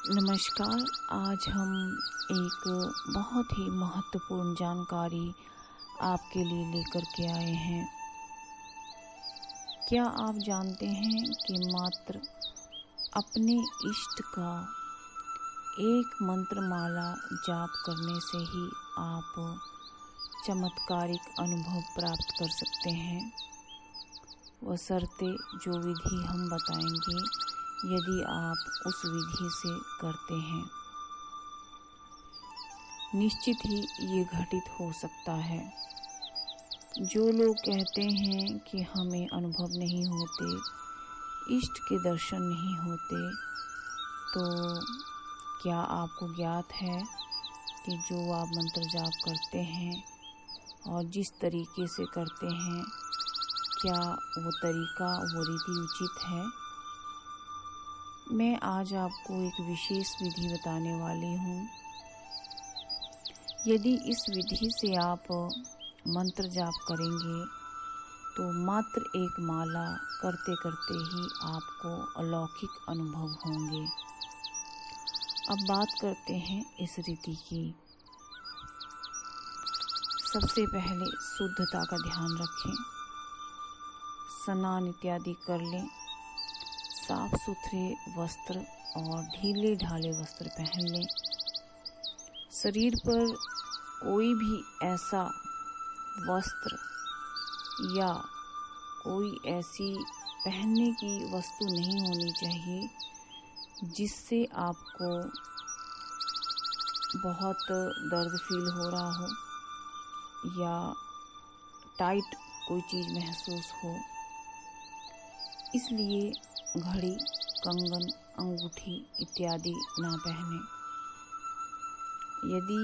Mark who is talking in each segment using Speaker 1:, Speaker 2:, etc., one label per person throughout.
Speaker 1: नमस्कार। आज हम एक बहुत ही महत्वपूर्ण जानकारी आपके लिए लेकर के आए हैं। क्या आप जानते हैं कि मात्र अपने इष्ट का एक मंत्रमाला जाप करने से ही आप चमत्कारिक अनुभव प्राप्त कर सकते हैं, बशर्ते जो विधि हम बताएंगे यदि आप उस विधि से करते हैं। निश्चित ही ये घटित हो सकता है। जो लोग कहते हैं कि हमें अनुभव नहीं होते, इष्ट के दर्शन नहीं होते, तो क्या आपको ज्ञात है कि जो आप मंत्र जाप करते हैं और जिस तरीके से करते हैं, क्या वो तरीका, वो रीति उचित है? मैं आज आपको एक विशेष विधि बताने वाली हूँ। यदि इस विधि से आप मंत्र जाप करेंगे तो मात्र एक माला करते करते ही आपको अलौकिक अनुभव होंगे। अब बात करते हैं इस रीति की। सबसे पहले शुद्धता का ध्यान रखें, स्नान इत्यादि कर लें, साफ सुथरे वस्त्र और ढीले ढाले वस्त्र पहन लें। शरीर पर कोई भी ऐसा वस्त्र या कोई ऐसी पहनने की वस्तु नहीं होनी चाहिए जिससे आपको बहुत दर्द फील हो रहा हो या टाइट कोई चीज़ महसूस हो। इसलिए घड़ी, कंगन, अंगूठी इत्यादि ना पहने। यदि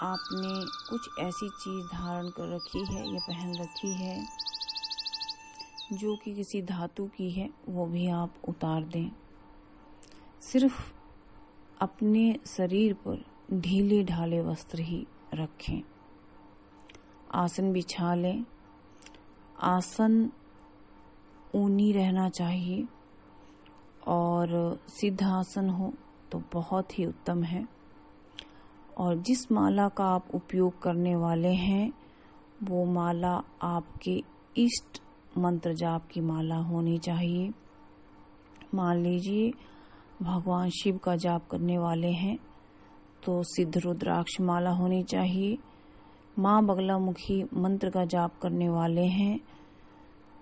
Speaker 1: आपने कुछ ऐसी चीज़ धारण कर रखी है या पहन रखी है जो कि किसी धातु की है, वो भी आप उतार दें। सिर्फ अपने शरीर पर ढीले ढाले वस्त्र ही रखें। आसन बिछा लें। आसन ऊनी रहना चाहिए और सिद्धासन हो तो बहुत ही उत्तम है। और जिस माला का आप उपयोग करने वाले हैं वो माला आपके इष्ट मंत्र जाप की माला होनी चाहिए। मान लीजिए भगवान शिव का जाप करने वाले हैं तो सिद्ध रुद्राक्ष माला होनी चाहिए। माँ बगलामुखी मंत्र का जाप करने वाले हैं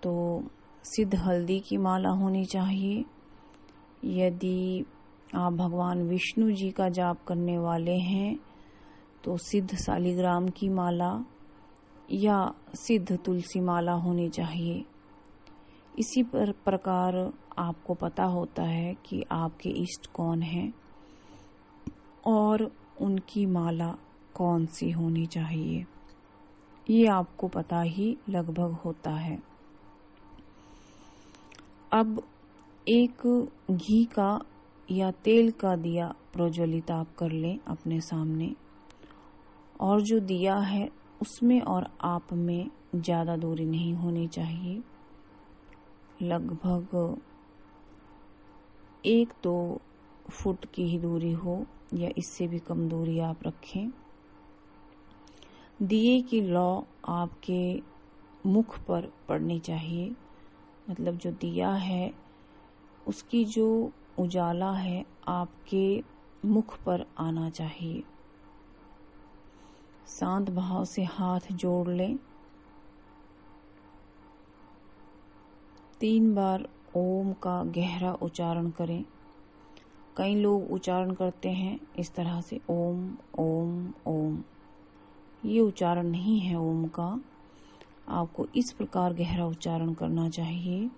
Speaker 1: तो सिद्ध हल्दी की माला होनी चाहिए। यदि आप भगवान विष्णु जी का जाप करने वाले हैं तो सिद्ध शालिग्राम की माला या सिद्ध तुलसी माला होनी चाहिए। इसी प्रकार आपको पता होता है कि आपके इष्ट कौन हैं और उनकी माला कौन सी होनी चाहिए। ये आपको पता ही लगभग होता है। अब एक घी का या तेल का दिया प्रज्वलित आप कर लें अपने सामने, और जो दिया है उसमें और आप में ज़्यादा दूरी नहीं होनी चाहिए। लगभग 1-2 फुट की ही दूरी हो या इससे भी कम दूरी आप रखें। दिए की लौ आपके मुख पर पड़नी चाहिए, मतलब जो दिया है उसकी जो उजाला है आपके मुख पर आना चाहिए। शांत भाव से हाथ जोड़ लें। 3 बार ओम का गहरा उच्चारण करें। कई लोग उच्चारण करते हैं इस तरह से, ओम ओम ओम। ये उच्चारण नहीं है ओम का। आपको इस प्रकार गहरा उच्चारण करना चाहिए,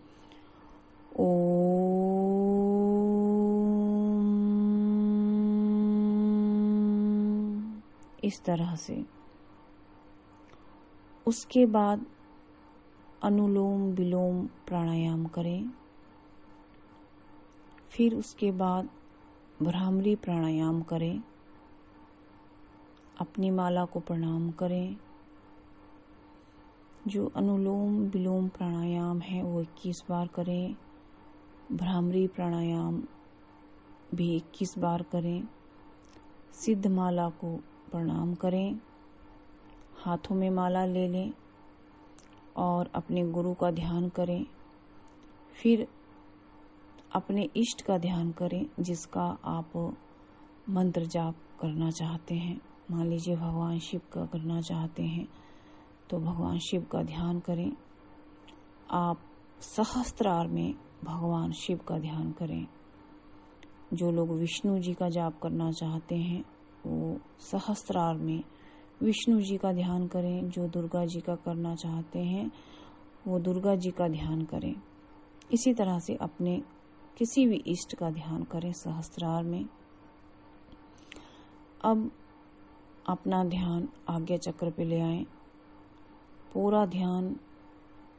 Speaker 1: ओम। इस तरह से। उसके बाद अनुलोम विलोम प्राणायाम करें। फिर उसके बाद भ्रामरी प्राणायाम करें। अपनी माला को प्रणाम करें। जो अनुलोम विलोम प्राणायाम है वो 21 बार करें। भ्रामरी प्राणायाम भी 21 बार करें। सिद्ध माला को प्रणाम करें, हाथों में माला ले लें और अपने गुरु का ध्यान करें। फिर अपने इष्ट का ध्यान करें जिसका आप मंत्र जाप करना चाहते हैं। मान लीजिए भगवान शिव का करना चाहते हैं तो भगवान शिव का ध्यान करें। आप सहस्त्रार में भगवान शिव का ध्यान करें। जो लोग विष्णु जी का जाप करना चाहते हैं वो सहस्त्रार में विष्णु जी का ध्यान करें। जो दुर्गा जी का करना चाहते हैं वो दुर्गा जी का ध्यान करें। इसी तरह से अपने किसी भी इष्ट का ध्यान करें सहस्त्रार में। अब अपना ध्यान आज्ञा चक्र पे ले आएं। पूरा ध्यान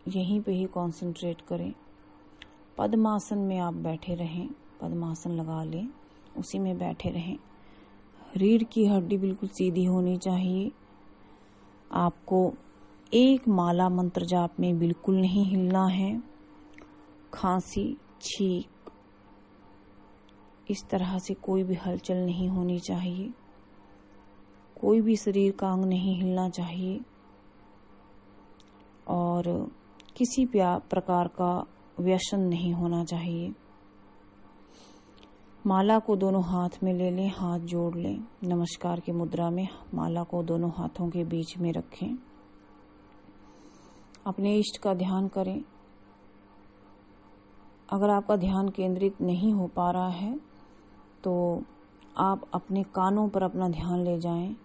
Speaker 1: यहीं पे ही कंसंट्रेट करें। पद्मासन में आप बैठे रहें, पद्मासन लगा लें, उसी में बैठे रहें। रीढ़ की हड्डी बिल्कुल सीधी होनी चाहिए। आपको एक माला मंत्र जाप में बिल्कुल नहीं हिलना है। खांसी, छींक, इस तरह से कोई भी हलचल नहीं होनी चाहिए। कोई भी शरीर का अंग नहीं हिलना चाहिए और किसी प्रकार का व्यसन नहीं होना चाहिए। माला को दोनों हाथ में ले लें, हाथ जोड़ लें। नमस्कार की मुद्रा में माला को दोनों हाथों के बीच में रखें। अपने इष्ट का ध्यान करें। अगर आपका ध्यान केंद्रित नहीं हो पा रहा है तो आप अपने कानों पर अपना ध्यान ले जाएं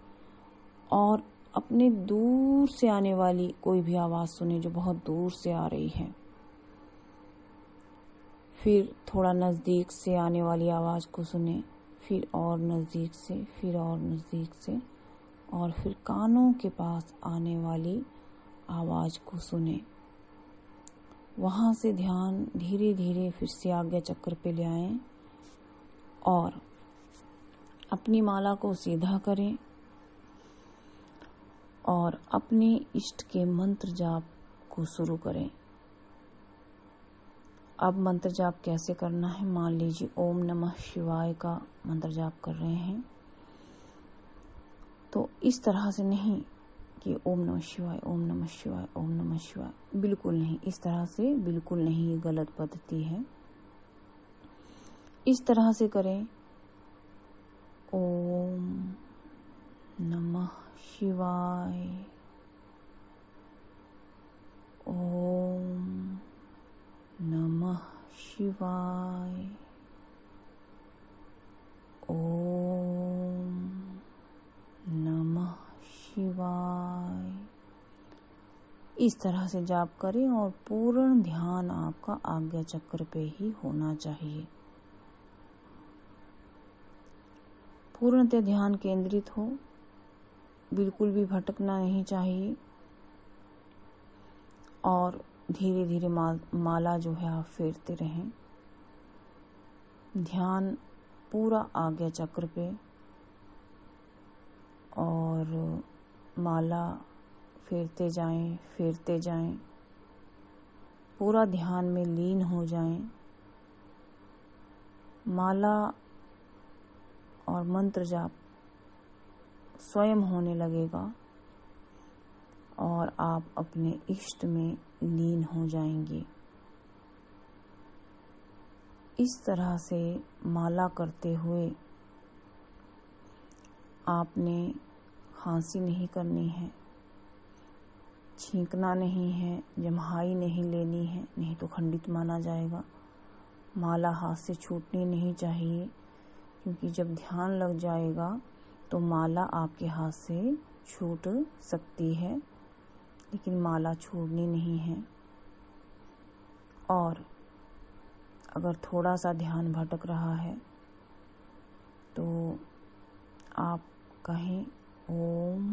Speaker 1: और अपने दूर से आने वाली कोई भी आवाज़ सुने जो बहुत दूर से आ रही है। फिर थोड़ा नज़दीक से आने वाली आवाज़ को सुने, फिर और नज़दीक से, फिर और नज़दीक से, और फिर कानों के पास आने वाली आवाज़ को सुने। वहाँ से ध्यान धीरे धीरे फिर से आज्ञा चक्र पे ले आएं और अपनी माला को सीधा करें और अपने इष्ट के मंत्र जाप को शुरू करें। अब मंत्र जाप कैसे करना है? मान लीजिए ओम नमः शिवाय का मंत्र जाप कर रहे हैं तो इस तरह से नहीं कि ओम नमः शिवाय, ओम नमः शिवाय, ओम नमः शिवाय, बिल्कुल नहीं। इस तरह से बिल्कुल नहीं, ये गलत पद्धति है। इस तरह से करें, ओम नमः शिवाय, ओम नमः शिवाय, ओम नमः शिवाय। इस तरह से जाप करें और पूर्ण ध्यान आपका आज्ञा चक्र पे ही होना चाहिए। पूर्णतः ध्यान केंद्रित हो, बिल्कुल भी भटकना नहीं चाहिए और धीरे धीरे माला जो है आप फेरते रहें। ध्यान पूरा आज्ञा चक्र पे और माला फेरते जाएं, पूरा ध्यान में लीन हो जाएं। माला और मंत्र जाप स्वयं होने लगेगा और आप अपने इष्ट में लीन हो जाएंगे। इस तरह से माला करते हुए आपने खांसी नहीं करनी है, छींकना नहीं है, जम्हाई नहीं लेनी है, नहीं तो खंडित माना जाएगा। माला हाथ से छूटनी नहीं चाहिए क्योंकि जब ध्यान लग जाएगा तो माला आपके हाथ से छूट सकती है, लेकिन माला छोड़नी नहीं है। और अगर थोड़ा सा ध्यान भटक रहा है तो आप कहें ओम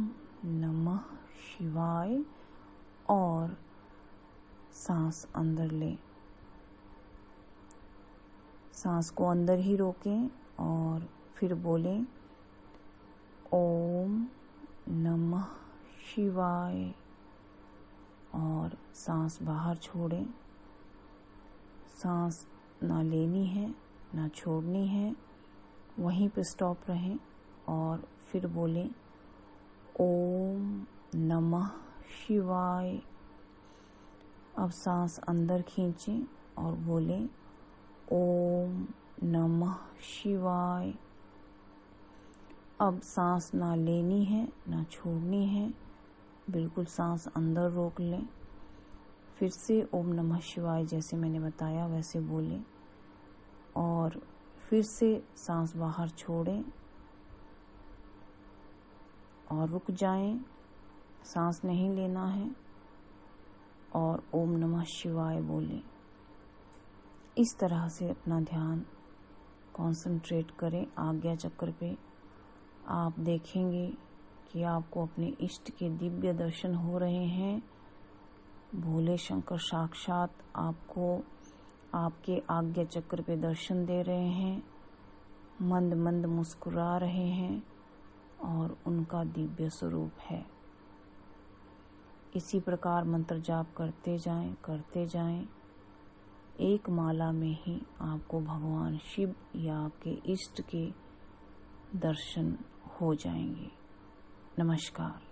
Speaker 1: नमः शिवाय और सांस अंदर लें। सांस को अंदर ही रोकें और फिर बोलें ओम नमः शिवाय और सांस बाहर छोड़ें। सांस ना लेनी है ना छोड़नी है, वहीं पे स्टॉप रहें और फिर बोलें ओम नमः शिवाय। अब सांस अंदर खींचें और बोलें ओम नमः शिवाय। अब सांस ना लेनी है ना छोड़नी है, बिल्कुल सांस अंदर रोक लें। फिर से ओम नमः शिवाय जैसे मैंने बताया वैसे बोलें और फिर से सांस बाहर छोड़ें और रुक जाएं, सांस नहीं लेना है और ओम नमः शिवाय बोलें। इस तरह से अपना ध्यान कंसंट्रेट करें आज्ञा चक्र पे। आप देखेंगे कि आपको अपने इष्ट के दिव्य दर्शन हो रहे हैं। भोले शंकर साक्षात आपको आपके आज्ञा चक्र पे दर्शन दे रहे हैं, मंद मंद मुस्कुरा रहे हैं और उनका दिव्य स्वरूप है। इसी प्रकार मंत्र जाप करते जाएं। एक माला में ही आपको भगवान शिव या आपके इष्ट के दर्शन हो जाएंगे। नमस्कार।